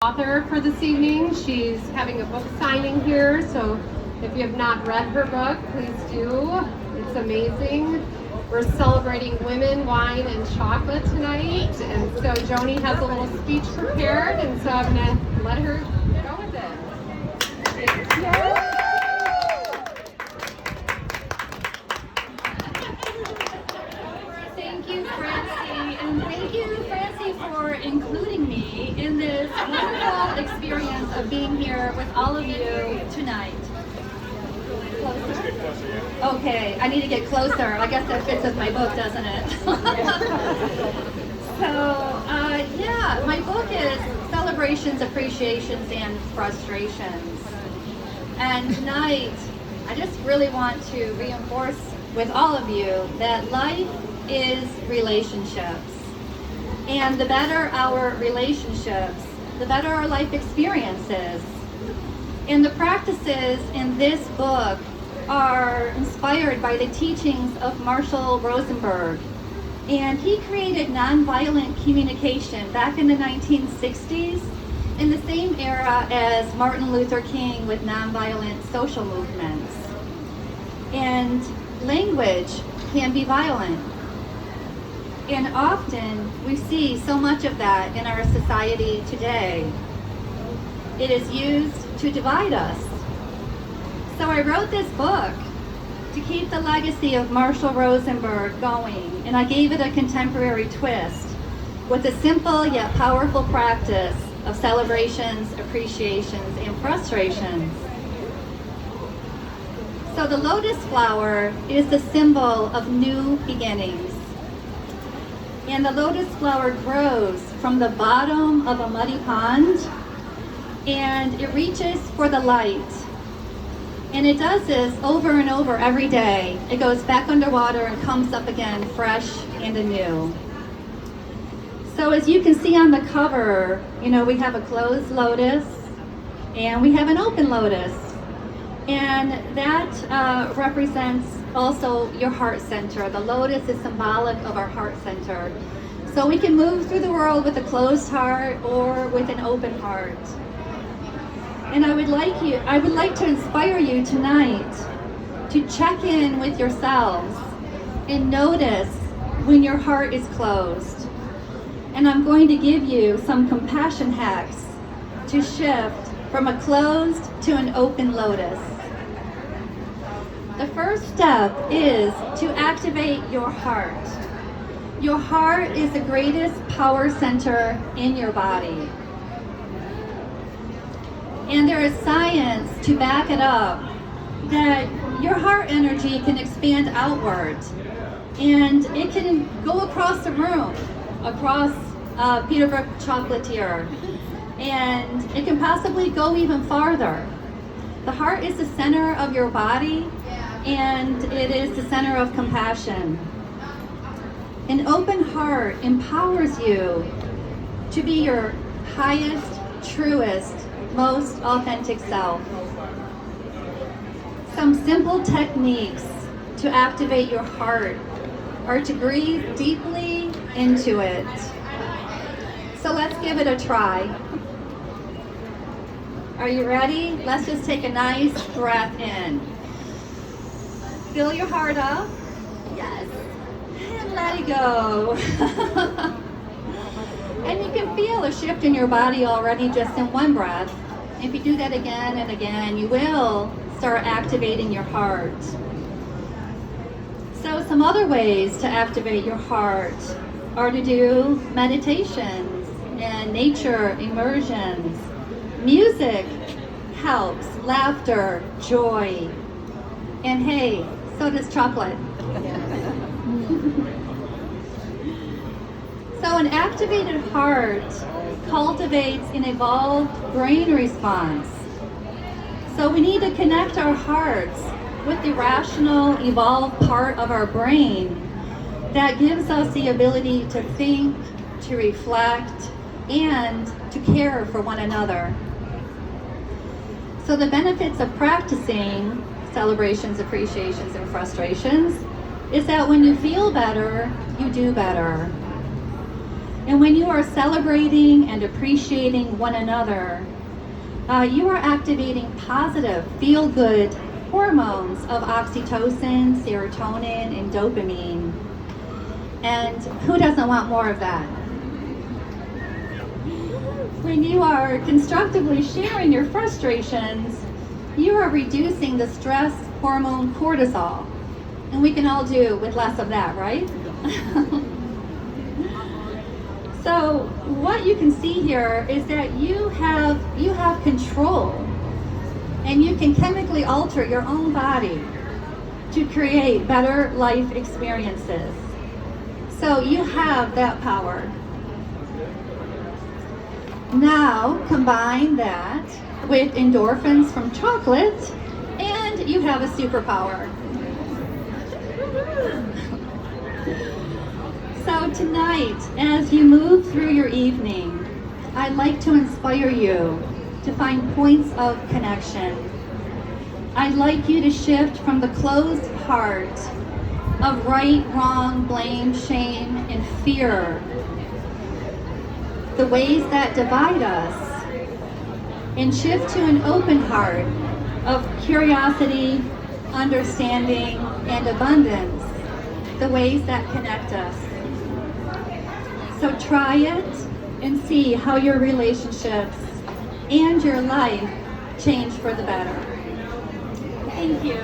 Author for this evening. She's having a book signing here, so if you have not read her book, please do. It's amazing. We're celebrating women, wine, and chocolate tonight, and so Joni has a little speech prepared, and so I'm going to let her go with it. Thank you. Thank you, Francie, and thank you, Francie, for including me in this wonderful experience of being here with all of you tonight. Okay, I need to get closer. I guess that fits with my book, doesn't it? Yeah, my book is Celebrations, Appreciations, and Frustrations. And tonight, I just really want to reinforce with all of you that life is relationships. And the better our relationships, the better our life experiences. And the practices in this book are inspired by the teachings of Marshall Rosenberg. And he created nonviolent communication back in the 1960s, in the same era as Martin Luther King with nonviolent social movements. And language can be violent. And often we see so much of that in our society today. It is used to divide us. So I wrote this book to keep the legacy of Marshall Rosenberg going, and I gave it a contemporary twist with a simple yet powerful practice of celebrations, appreciations, and frustrations. So the lotus flower is the symbol of new beginnings. And the lotus flower grows from the bottom of a muddy pond, and it reaches for the light. And it does this over and over every day. It goes back underwater and comes up again fresh and anew. So as you can see on the cover, we have a closed lotus and we have an open lotus. And that represents also your heart center. The lotus is symbolic of our heart center. So we can move through the world with a closed heart or with an open heart. And I would like to inspire you tonight to check in with yourselves and notice when your heart is closed. And I'm going to give you some compassion hacks to shift from a closed to an open lotus. The first step is to activate your heart. Your heart is the greatest power center in your body. And there is science to back it up that your heart energy can expand outward. And it can go across the room, across Peterbrooke, Chocolatier. And it can possibly go even farther. The heart is the center of your body, and it is the center of compassion. An open heart empowers you to be your highest, truest, most authentic self. Some simple techniques to activate your heart are to breathe deeply into it. So let's give it a try. Are you ready? Let's just take a nice breath in. Fill your heart up. Yes. And let it go. And you can feel a shift in your body already just in one breath. If you do that again and again, you will start activating your heart. So some other ways to activate your heart are to do meditations and nature immersions. Music helps, laughter, joy. And hey, so does chocolate. So an activated heart cultivates an evolved brain response. So we need to connect our hearts with the rational, evolved part of our brain that gives us the ability to think, to reflect, and to care for one another. So the benefits of practicing celebrations, appreciations, and frustrations is that when you feel better, you do better. And when you are celebrating and appreciating one another, you are activating positive, feel-good hormones of oxytocin, serotonin, and dopamine. And who doesn't want more of that? When you are constructively sharing your frustrations, you are reducing the stress hormone cortisol. And we can all do with less of that, right? So what you can see here is that you have control, and you can chemically alter your own body to create better life experiences. So you have that power. Now combine that with endorphins from chocolate, and you have a superpower. So tonight, as you move through your evening, I'd like to inspire you to find points of connection. I'd like you to shift from the closed heart of right, wrong, blame, shame, and fear, the ways that divide us, and shift to an open heart of curiosity, understanding, and abundance, the ways that connect us. So try it and see how your relationships and your life change for the better. Thank you.